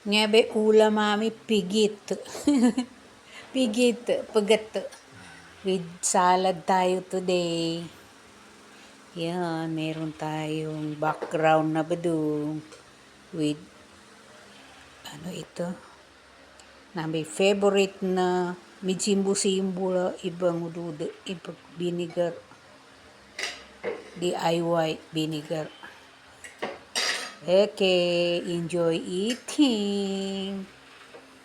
Ngabe ulam mami pigit. Pigit, pagat. With salad tayo today. Yan, meron tayong background na badung. With, ano ito? Na may favorite na midsimbo-simbo ibang udude, ibang vinegar. DIY vinegar. Okay, enjoy eating.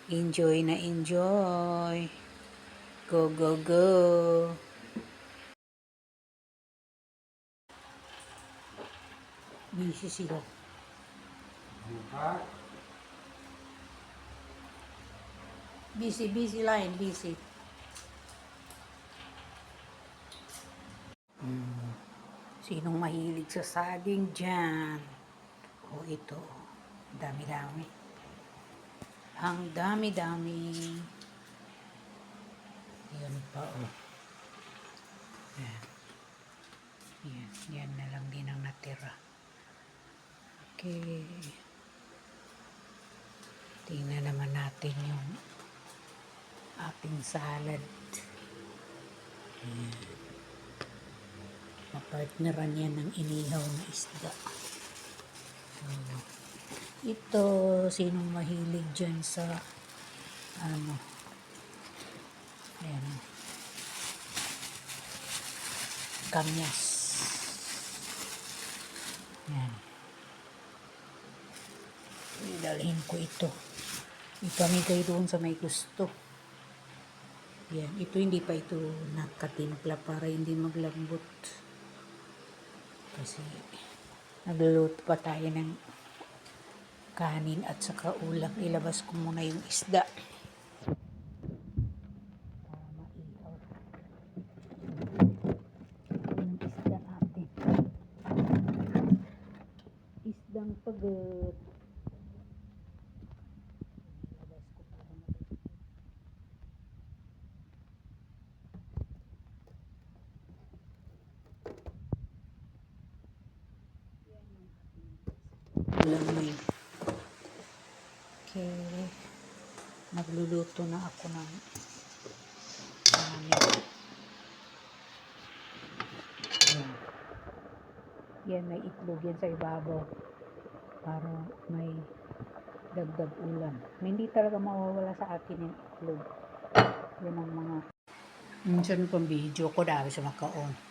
Enjoy na enjoy. Go, go, go. Busy sila. Busy line, busy. Sinong mahilig sa saging dyan? O ito, dami-dami. Ang dami-dami. Yan pa oh. Yan. Yan na lang din ang natira. Okay. Tingnan naman natin yung ating salad. Yan. Mapartneran yan ng inihaw na isda. Ito, sinong mahilig dyan sa ano, ayan, kamyas. Yan. Dalhin ko ito. Ipamigay doon sa may gusto. Yan. Ito hindi pa ito nakatimpla para hindi maglambot. Kasi nagluluto pa tayo ng kanin at saka ulam. Ilabas ko muna yung isda. Para maihaw. Yung isda natin. Isdang pagat. Lamay. Okay. Nagluluto na ako ng kanin. Yan. Yan, may itlog yan sa ibabaw. Para may dagdag ulam. Hindi talaga mawawala sa akin yung itlog. Yan ang mga minsan pang video ko dahil sa makaon.